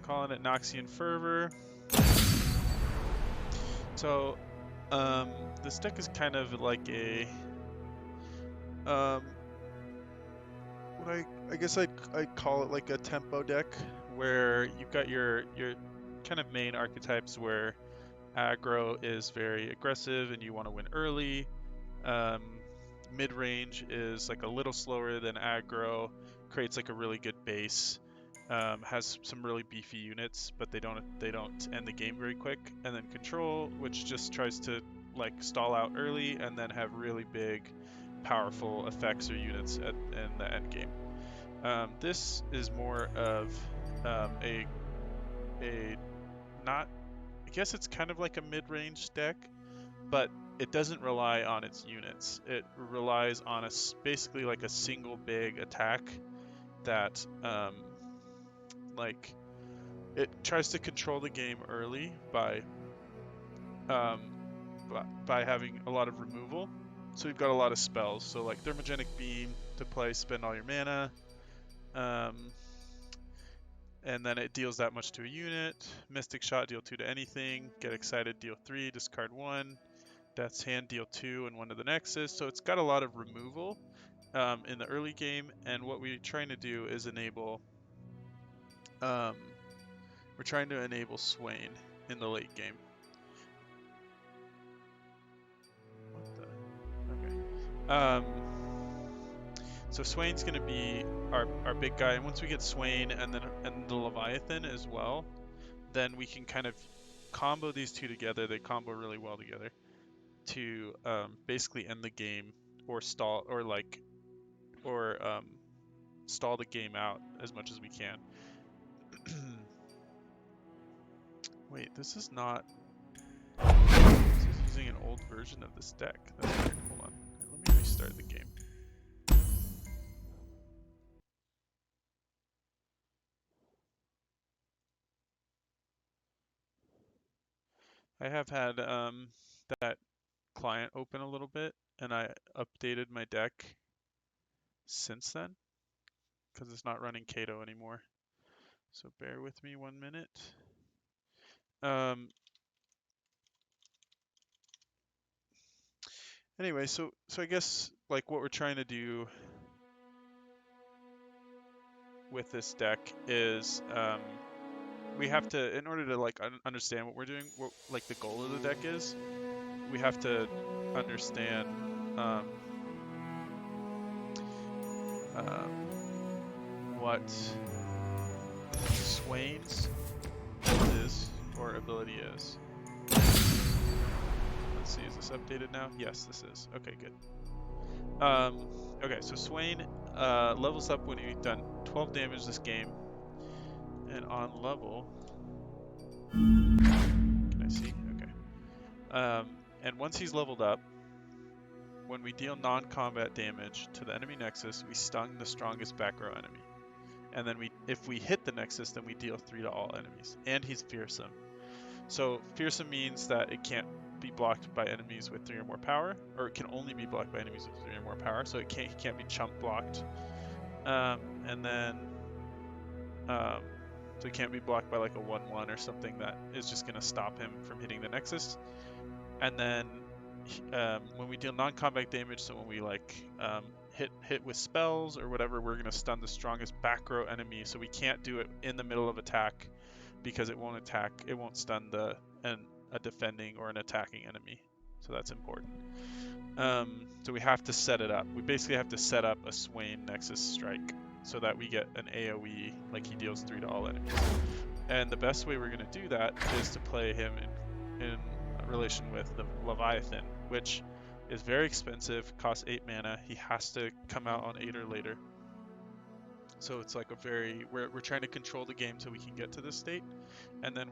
calling it Noxian Fervor. So, this deck is kind of like a, what I guess I'd call it like a tempo deck, where you've got your kind of main archetypes where aggro is very aggressive and you want to win early. Mid-range is like a little slower than aggro, creates like a really good base, has some really beefy units, but they don't end the game very quick. And then control, which just tries to like stall out early and then have really big, powerful effects or units in the end game. This is more of a not, I guess it's kind of like a mid-range deck, but it doesn't rely on its units. It relies on basically like a single big attack that like it tries to control the game early by having a lot of removal. So you've got a lot of spells. So like Thermogenic Beam to play, spend all your mana. And then it deals that much to a unit. Mystic Shot, deal 2 to anything. Get Excited, deal 3, discard 1. Death's Hand, deal 2 and 1 to the Nexus. So it's got a lot of removal in the early game. And what we're trying to do is enable, we're trying to enable Swain in the late game. What the? Okay. So Swain's going to be our big guy, and once we get Swain and the Leviathan as well, then we can kind of combo these two together. They combo really well together to basically end the game or stall stall the game out as much as we can. Wait, this is not. This is using an old version of this deck. That's weird. Hold on. Let me restart the game. I have had that client open a little bit, and I updated my deck since then because it's not running Kato anymore. So bear with me 1 minute. Anyway, so I guess like what we're trying to do with this deck is we have to, in order to like understand what we're doing, what like the goal of the deck is, we have to understand what Swain's build is or ability is. Let's see, is this updated now? Yes, this is. Okay, good. Okay, so Swain levels up when you've done 12 damage this game, and on level, can I see? Okay. And once he's leveled up, when we deal non-combat damage to the enemy nexus, we stun the strongest back row enemy. And then if we hit the nexus, then we deal 3 to all enemies. And he's fearsome. So fearsome means that it can't be blocked by enemies with 3 or more power, or it can only be blocked by enemies with 3 or more power. So he can't be chump blocked. And then so he can't be blocked by like a 1/1 or something that is just gonna stop him from hitting the nexus. And then when we deal non-combat damage, so when we like hit with spells or whatever, we're gonna stun the strongest back row enemy. So we can't do it in the middle of attack because it won't stun a defending or an attacking enemy. So that's important. So we have to set it up. We basically have to set up a Swain Nexus Strike so that we get an AoE, like he deals 3 to all enemies. And the best way we're going to do that is to play him in relation with the Leviathan, which is very expensive, costs 8 mana. He has to come out on 8 or later. So it's like we're trying to control the game so we can get to this state, and then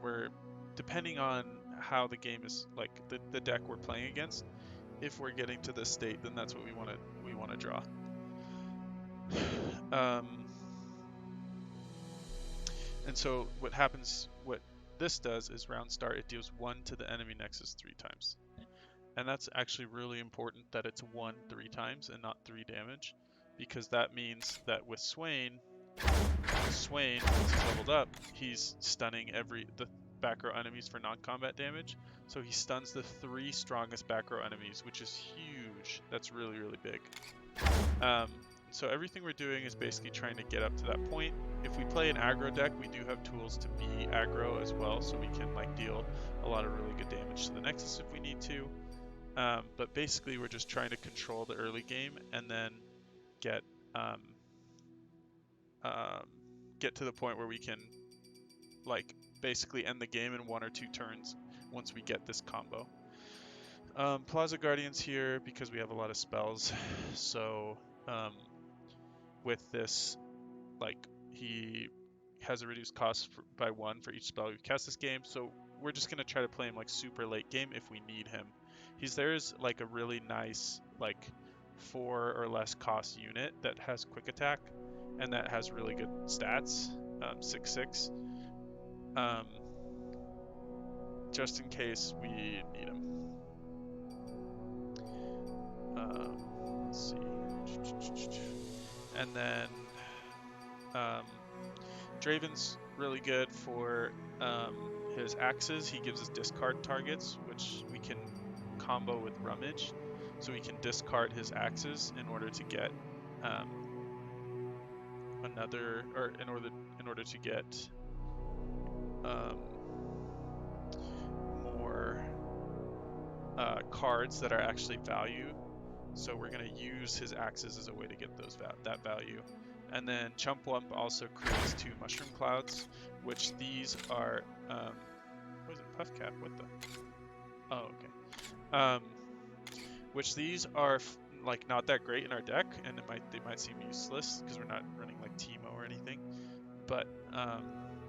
depending on how the game is, like the deck we're playing against, if we're getting to this state, then that's what we want to draw. And so what this does is round start, it deals 1 to the enemy nexus 3 times. And that's actually really important that it's 1 3 times and not 3 damage, because that means that with Swain, Swain, once he's leveled up, he's stunning the back row enemies for non-combat damage. So he stuns the 3 strongest back row enemies, which is huge. That's really, really big. So everything we're doing is basically trying to get up to that point. If we play an aggro deck, we do have tools to be aggro as well, so we can like deal a lot of really good damage to the Nexus if we need to. But basically we're just trying to control the early game and then get to the point where we can like basically end the game in 1 or 2 turns once we get this combo. Plaza Guardians here because we have a lot of spells, so with this, like, he has a reduced cost by 1 for each spell we cast this game, so we're just going to try to play him like super late game if we need him. There's like a really nice like 4 or less cost unit that has quick attack and that has really good stats, 6/6, just in case we need him. Let's see. And then Draven's really good for his axes. He gives us discard targets, which we can combo with Rummage. So we can discard his axes in order to get in order to get more cards that are actually value. So we're going to use his axes as a way to get that value. And then Chump Wump also creates 2 mushroom clouds, which these are what is it, Puffcat? What the? Oh, okay. Which these are like not that great in our deck, and they might seem useless because we're not running like Teemo or anything. But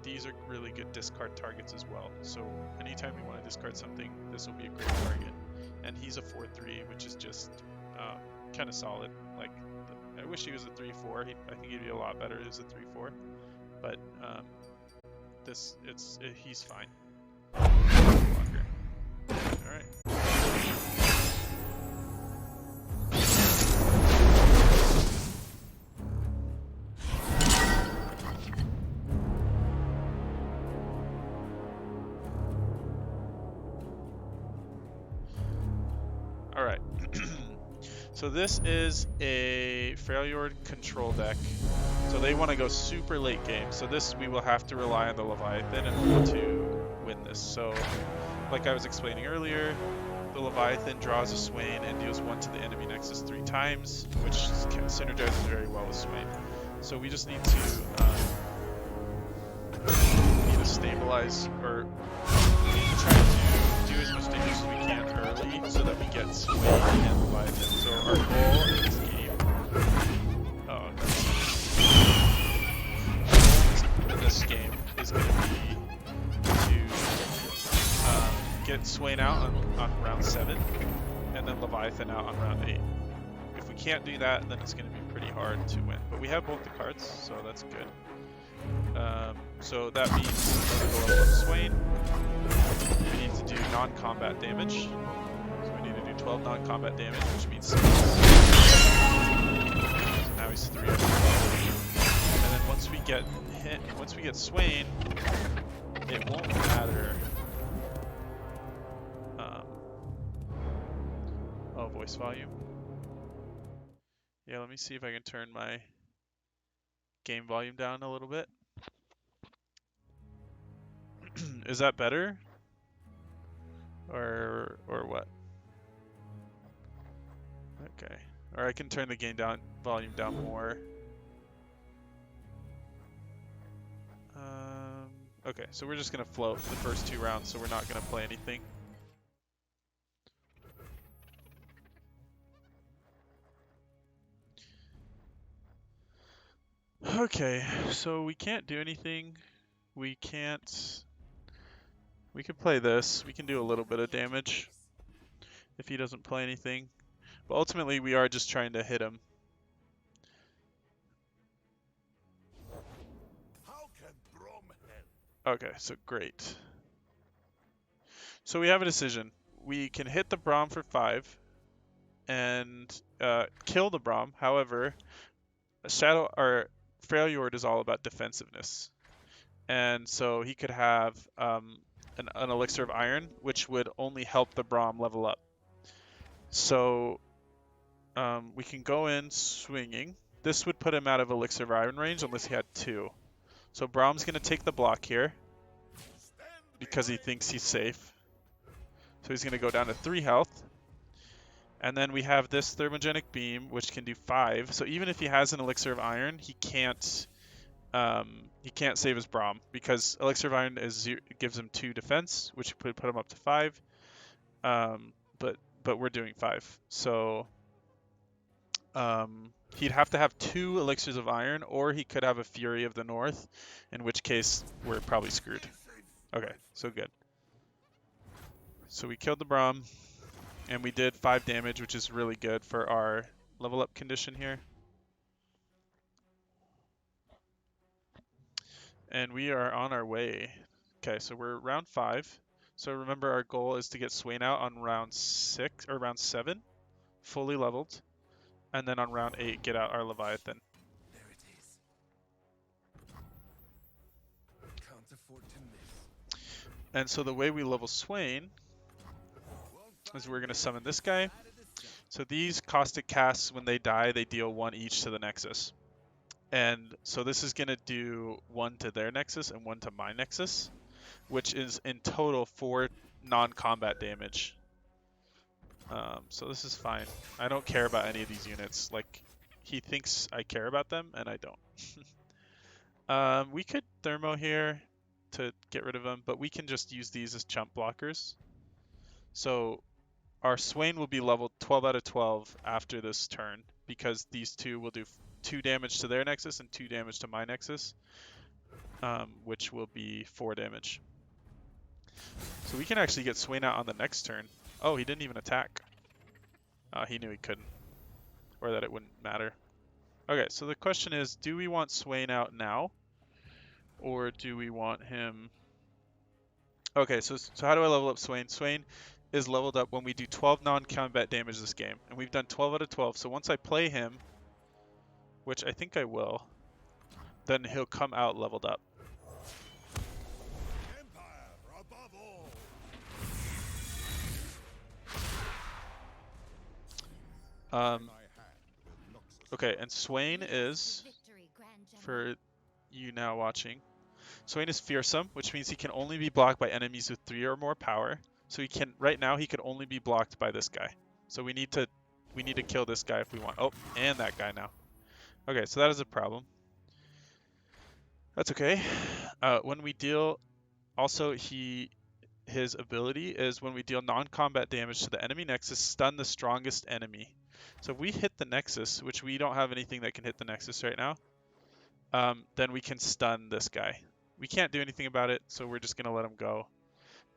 these are really good discard targets as well. So anytime we want to discard something, this will be a great target. And he's a 4/3, which is just kind of solid. Like, I wish he was a 3/4. I think he'd be a lot better as a 3/4. But he's fine. All right. All right. So this is a Freljord control deck. So they want to go super late game. So this, we will have to rely on the Leviathan in order to win this. So like I was explaining earlier, the Leviathan draws a Swain and deals 1 to the enemy Nexus 3 times, which synergizes very well with Swain. So we just need to stabilize, or try to do as much damage as we can early so that we get Swain and Leviathan. So our goal in this game, is going to be to get Swain out on round 7, and then Leviathan out on round 8. If we can't do that, then it's going to be pretty hard to win. But we have both the cards, so that's good. So that means we're going to go up with Swain. We need to do non-combat damage. So we need to do 12 non-combat damage, which means 6. So now he's 3 up. And then once we get Swain, it won't matter. Voice volume. Yeah, let me see if I can turn my game volume down a little bit. Is that better? Or what? Okay. Or I can turn the volume down more. Okay, so we're just gonna float the first 2 rounds, so we're not gonna play anything. Okay, so we can't do anything. We can play this. We can do a little bit of damage if he doesn't play anything. But ultimately, we are just trying to hit him. Okay, so great. So we have a decision. We can hit the Braum for 5 and kill the Braum. However, Freljord is all about defensiveness. And so he could have an elixir of iron, which would only help the Braum level up. So we can go in swinging. This would put him out of elixir of iron range unless he had 2. So Braum's going to take the block here because he thinks he's safe. So he's going to go down to 3 health. And then we have this thermogenic beam, which can do 5. So even if he has an elixir of iron, he can't save his Braum because elixir of iron gives him 2 defense, which would put him up to 5. But we're doing 5. So he'd have to have 2 elixirs of iron, or he could have a Fury of the North, in which case we're probably screwed. Okay, so good. So we killed the Braum, and we did 5 damage, which is really good for our level up condition here. And we are on our way. Okay, so we're round 5. So remember, our goal is to get Swain out on round 6 or round 7, fully leveled, and then on round 8 get out our Leviathan. There it is. Can't afford to miss. And so the way we level Swain is we're going to summon this guy. So these caustic casts, when they die, they deal 1 each to the nexus. And so this is going to do 1 to their nexus and 1 to my nexus, which is in total 4 non-combat damage. So this is fine. I don't care about any of these units. Like, he thinks I care about them, and I don't. We could thermo here to get rid of them, but we can just use these as chump blockers. So our Swain will be leveled 12 out of 12 after this turn, because these 2 will do 2 damage to their nexus and 2 damage to my nexus, which will be 4 damage. So we can actually get Swain out on the next turn. Oh, he didn't even attack. He knew he couldn't, or that it wouldn't matter. Okay, so the question is, do we want Swain out now, or do we want him... Okay, so how do I level up Swain? Swain is leveled up when we do 12 non-combat damage this game, and we've done 12 out of 12, so once I play him, which I think I will, then he'll come out leveled up. Empire above all. Okay, and Swain is, for you now watching, Swain is fearsome, which means he can only be blocked by enemies with 3 or more power. So he can, right now, he could only be blocked by this guy. So we need to kill this guy if we want. Oh, and that guy now. Okay, so that is a problem. That's okay. When we deal, also his ability is when we deal non-combat damage to the enemy nexus, stun the strongest enemy. So if we hit the nexus, which we don't have anything that can hit the nexus right now, then we can stun this guy. We can't do anything about it, so we're just going to let him go.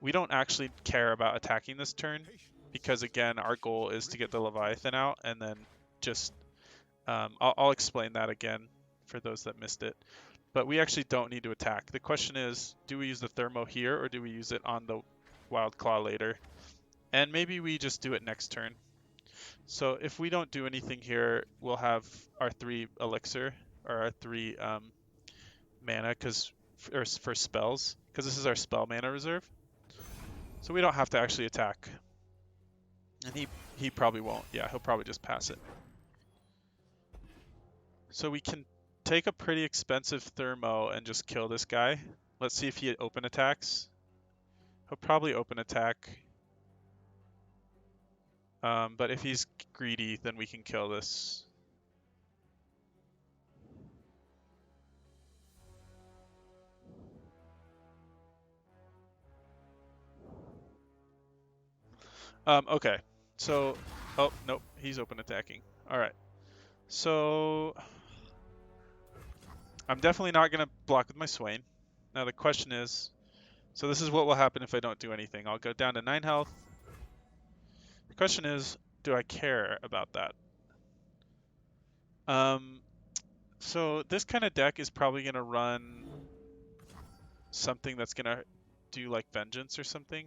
We don't actually care about attacking this turn, because again, our goal is to get the Leviathan out, and then just, I'll explain that again for those that missed it. But we actually don't need to attack. The question is, do we use the Thermo here, or do we use it on the Wild Claw later? And maybe we just do it next turn. So if we don't do anything here, we'll have our 3 elixir, or our 3 mana, for spells, because this is our spell mana reserve. So we don't have to actually attack. And he probably won't. Yeah, he'll probably just pass it. So we can take a pretty expensive Thermo and just kill this guy. Let's see if he open attacks. He'll probably open attack. But if he's greedy, then we can kill this. Okay, so, oh, nope, he's open attacking. All right, so I'm definitely not going to block with my Swain. Now the question is, so this is what will happen if I don't do anything. I'll go down to 9 health. The question is, do I care about that? So this kind of deck is probably going to run something that's going to do like Vengeance or something.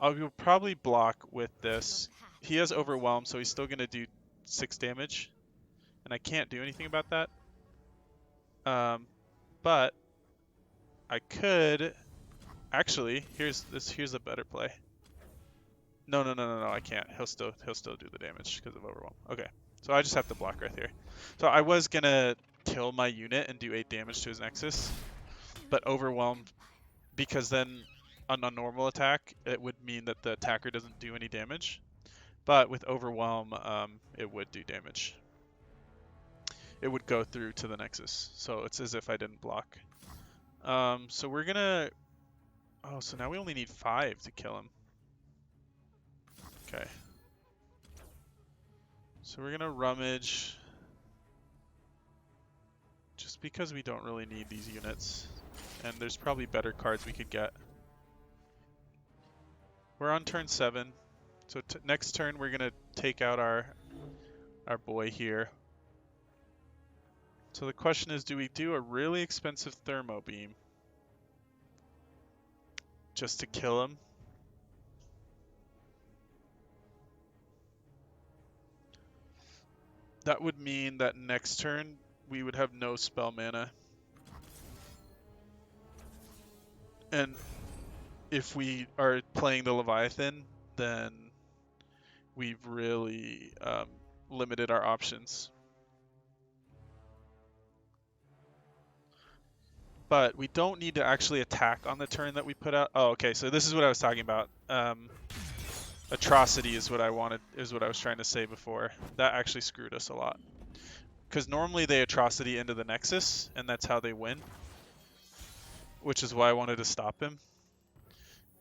I will probably block with this. He has Overwhelm, so he's still going to do 6 damage. and I can't do anything about that. But I could actually. Here's a better play. No, I can't. He'll still do the damage because of overwhelm. Okay, so I just have to block right here. So I was gonna kill my unit and do 8 damage to his nexus, but overwhelm, because then on a normal attack it would mean that the attacker doesn't do any damage. But with overwhelm, it would do damage. It would go through to the nexus, so it's as if I didn't block. So we're gonna. Oh, so now we only need 5 to kill him. Okay. So we're gonna rummage, just because we don't really need these units, and there's probably better cards we could get. We're on turn 7, so next turn we're gonna take out our boy here. So the question is, do we do a really expensive thermo beam just to kill him? That would mean that next turn we would have no spell mana. And if we are playing the Leviathan, then we've really limited our options. But we don't need to actually attack on the turn that we put out. Oh, okay, so this is what I was talking about. Atrocity is what I was trying to say before. That actually screwed us a lot. Because normally they atrocity into the nexus, and that's how they win. Which is why I wanted to stop him.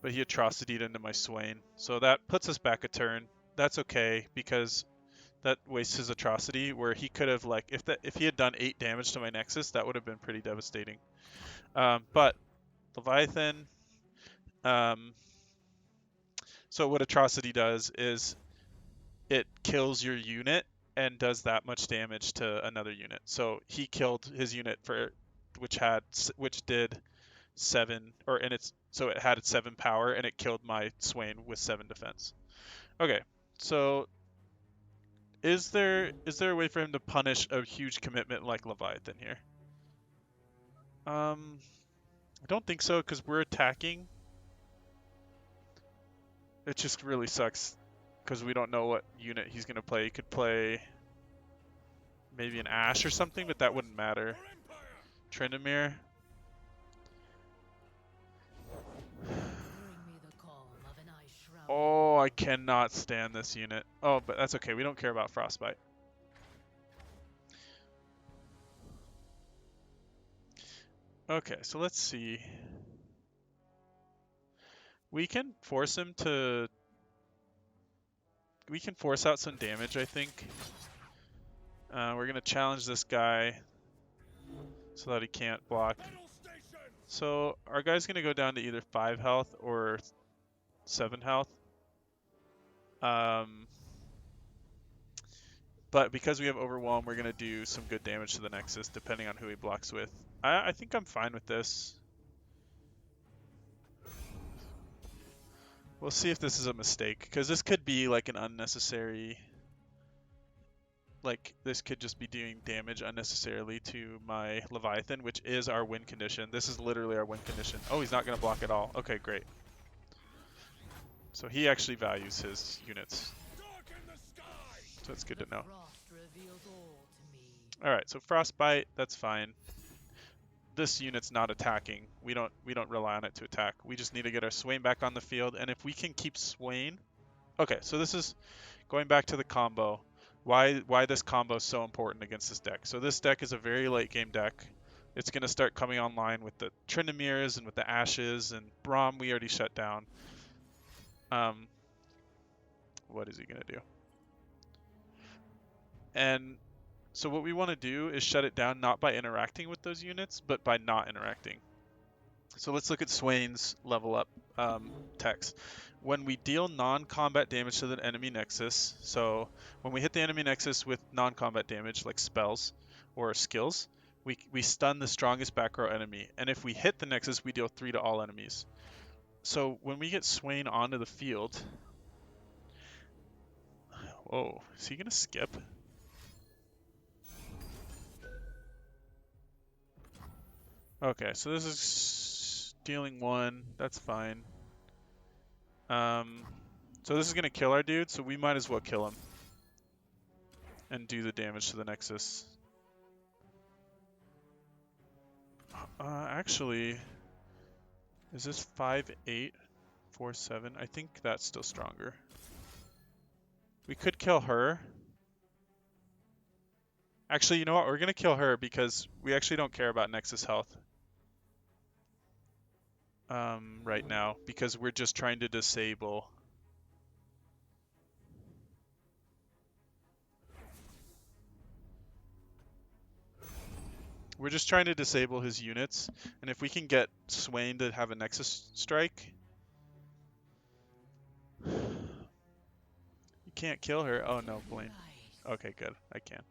But he atrocity'd into my Swain. So that puts us back a turn. That's okay, because that wastes his atrocity, where he could have, like, if he had done 8 damage to my nexus, that would have been pretty devastating. But Leviathan, so what atrocity does is it kills your unit and does that much damage to another unit. So he killed his unit which did 7, so it had 7 power, and it killed my Swain with 7 defense. Okay, so is there a way for him to punish a huge commitment like Leviathan here? I don't think so, because we're attacking. It just really sucks because we don't know what unit he's gonna play. He could play maybe an Ash or something, but that wouldn't matter. Tryndamere. Oh, I cannot stand this unit. Oh, but that's okay. We don't care about Frostbite. Okay, so let's see. We can force him to... We can force out some damage, I think. We're going to challenge this guy so that he can't block. So our guy's going to go down to either 5 health or 7 health. But because we have Overwhelm, we're going to do some good damage to the Nexus, depending on who he blocks with. I think I'm fine with this. We'll see if this is a mistake, because this could be like an unnecessary... Like, this could just be doing damage unnecessarily to my Leviathan, which is our win condition. This is literally our win condition. Oh, he's not going to block at all. Okay, great. So he actually values his units. So it's good to know. Alright, so Frostbite, that's fine. This unit's not attacking. We don't rely on it to attack. We just need to get our Swain back on the field, and if we can keep Swain... Okay, so this is going back to the combo. Why this combo is so important against this deck. So this deck is a very late game deck. It's going to start coming online with the Tryndameres and with the Ashes, and Braum we already shut down. What is he going to do? And so what we want to do is shut it down not by interacting with those units, but by not interacting. So let's look at Swain's level up text. When we deal non-combat damage to the enemy nexus, so when we hit the enemy nexus with non-combat damage, like spells or skills, we stun the strongest back row enemy. And if we hit the nexus, we deal 3 to all enemies. So when we get Swain onto the field... Whoa, is he going to skip? Okay, so this is dealing 1. That's fine. So this is gonna kill our dude, so we might as well kill him and do the damage to the nexus. Actually, is this 5-8, 4-7? I think that's still stronger. We could kill her. Actually, you know what? We're gonna kill her because we actually don't care about nexus health right now because we're just trying to disable. We're just trying to disable his units, and if we can get Swain to have a nexus strike. You can't kill her. Oh no, Blaine. Okay, good. I can.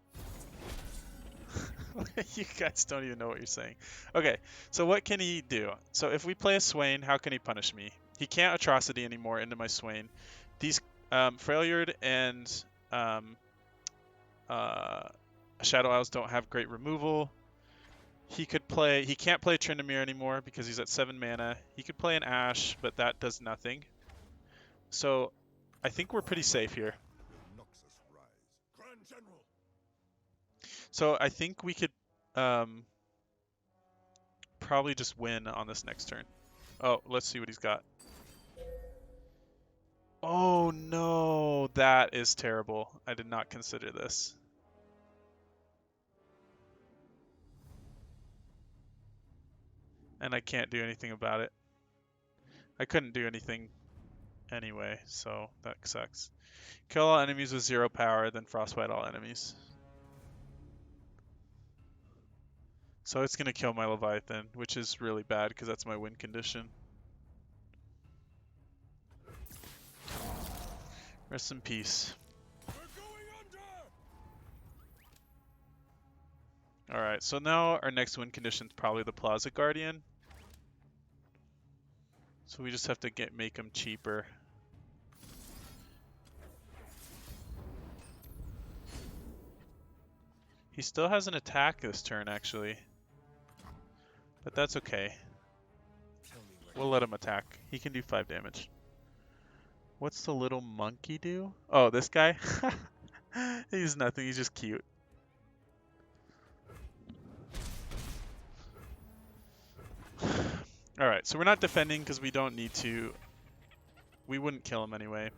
You guys don't even know what you're saying. Okay, so what can he do? So if we play a Swain, how can he punish me? He can't Atrocity anymore into my Swain. These Frailyard and Shadow Isles don't have great removal. He can't play Tryndamere anymore because he's at 7 mana. He could play an Ash, but that does nothing. So I think we're pretty safe here. So I think we could probably just win on this next turn. Oh, let's see what he's got. Oh no, that is terrible. I did not consider this. And I can't do anything about it. I couldn't do anything anyway, so that sucks. Kill all enemies with 0 power, then frostbite all enemies. So it's going to kill my Leviathan, which is really bad because that's my win condition. Rest in peace. Alright, so now our next win condition is probably the Plaza Guardian. So we just have to make him cheaper. He still has an attack this turn, actually. But that's okay. We'll let him attack. He can do 5 damage. What's the little monkey do? Oh, this guy? He's nothing, he's just cute. Alright, so we're not defending because we don't need to. We wouldn't kill him anyway.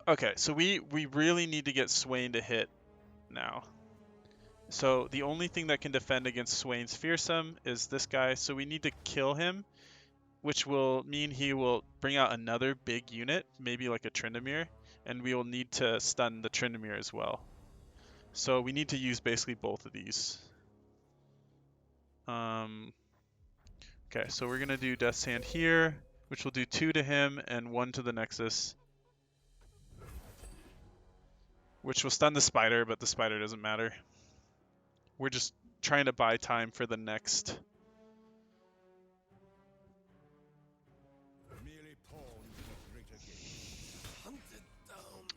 Okay, so we really need to get Swain to hit now. So the only thing that can defend against Swain's Fearsome is this guy, so we need to kill him, which will mean he will bring out another big unit, maybe like a Tryndamere, and we will need to stun the Tryndamere as well. So we need to use basically both of these. Okay, so we're gonna do Death's Hand here, which will do 2 to him and 1 to the Nexus. Which will stun the spider, but the spider doesn't matter. We're just trying to buy time for the next.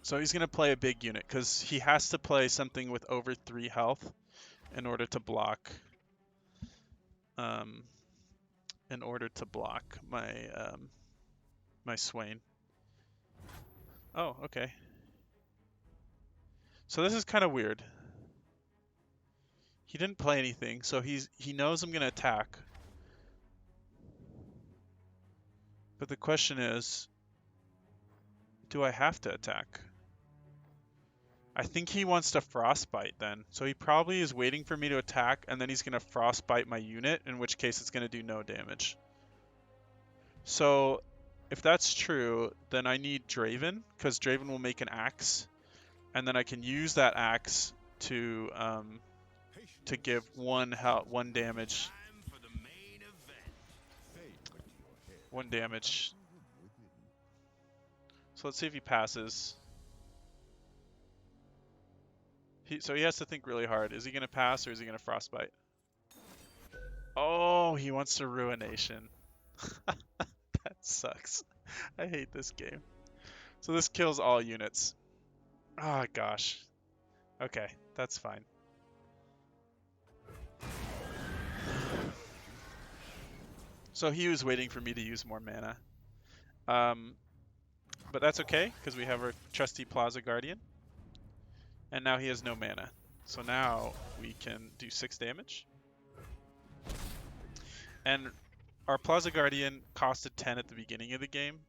So he's going to play a big unit, because he has to play something with over 3 health in order to block. My my Swain. Oh, okay. So this is kind of weird. He didn't play anything, so he knows I'm going to attack. But the question is, do I have to attack? I think he wants to frostbite then. So he probably is waiting for me to attack, and then he's going to frostbite my unit, in which case it's going to do no damage. So if that's true, then I need Draven, because Draven will make an axe, and then I can use that axe to give one damage. 1 damage. So let's see if he passes. So he has to think really hard. Is he going to pass or is he going to frostbite? Oh, he wants to Ruination. That sucks. I hate this game. So this kills all units. Oh gosh. Okay, that's fine. So he was waiting for me to use more mana. But that's okay, because we have our trusty Plaza Guardian. And now he has no mana. So now we can do 6 damage. And our Plaza Guardian costed 10 at the beginning of the game,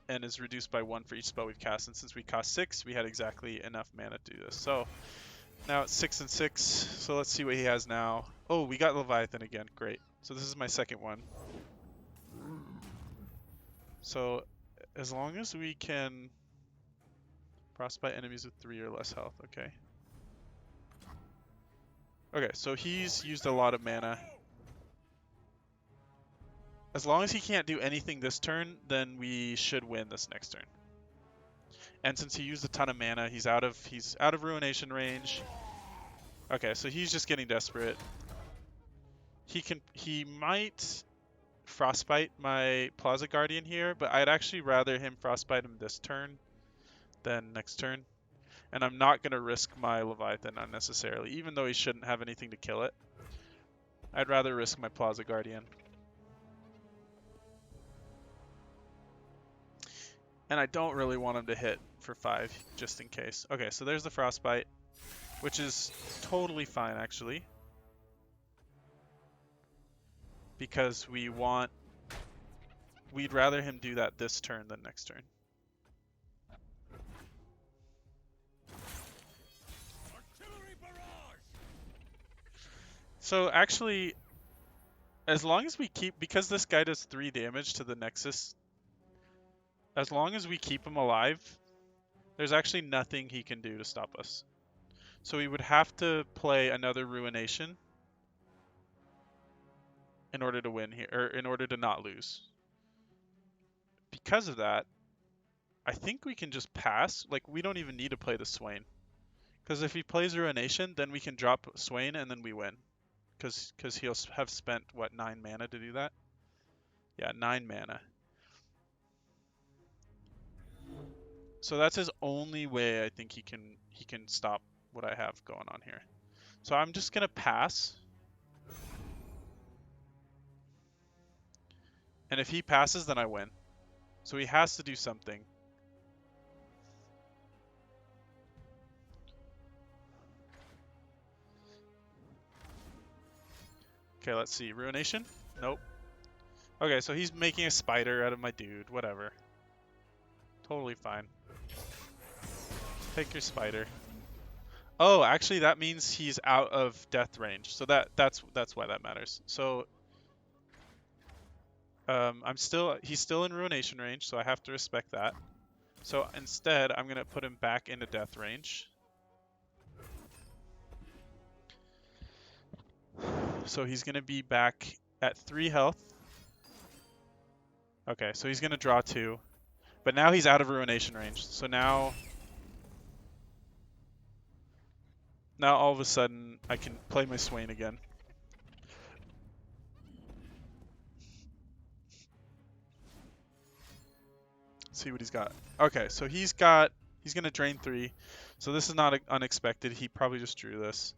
and is reduced by 1 for each spell we've cast. And since we cost 6, we had exactly enough mana to do this. So now it's 6 and 6. So let's see what he has now. Oh, we got Leviathan again. Great. So this is my second one. So as long as we can frostbite enemies with 3 or less health, okay. Okay, so he's used a lot of mana. As long as he can't do anything this turn, then we should win this next turn. And since he used a ton of mana, he's out of ruination range. Okay, so he's just getting desperate. He might frostbite my Plaza Guardian here, but I'd actually rather him frostbite him this turn than next turn. And I'm not going to risk my Leviathan unnecessarily, even though he shouldn't have anything to kill it. I'd rather risk my Plaza Guardian. And I don't really want him to hit for 5, just in case. Okay, so there's the frostbite, which is totally fine, actually. Because we'd rather him do that this turn than next turn. So actually, as long as we keep, because this guy does 3 damage to the nexus, as long as we keep him alive, there's actually nothing he can do to stop us. So we would have to play another ruination in order to win here, or in order to not lose. Because of that, I think we can just pass. Like, we don't even need to play the Swain. Because if he plays Ruination, then we can drop Swain and then we win. Because he'll have spent, what, 9 mana to do that? Yeah, 9 mana. So that's his only way I think he can stop what I have going on here. So I'm just going to pass. And if he passes, then I win. So he has to do something. Okay, let's see. Ruination? Nope. Okay, so he's making a spider out of my dude. Whatever. Totally fine. Take your spider. Oh, actually that means he's out of death range. So that's why that matters. So he's still in ruination range, so I have to respect that. So instead, I'm gonna put him back into death range. So he's gonna be back at 3 health. Okay, so he's gonna draw 2. But now he's out of ruination range. So now all of a sudden I can play my Swain again. Let's see what he's got. Okay, so he's gonna drain 3. So this is not unexpected. He probably just drew this.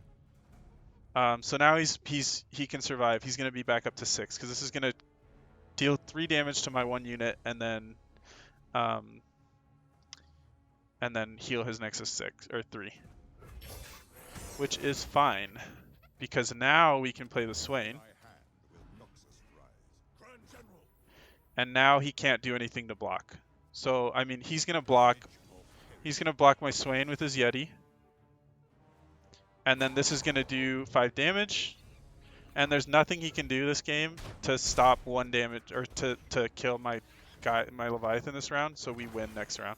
So now he can survive. He's gonna be back up to 6 because this is gonna deal 3 damage to my 1 unit and then heal his Nexus 6 or 3, which is fine because now we can play the Swain. And now he can't do anything to block. So I mean, he's gonna block my Swain with his Yeti. And then this is going to do 5 damage. And there's nothing he can do this game to stop 1 damage or to kill my Leviathan this round. So we win next round.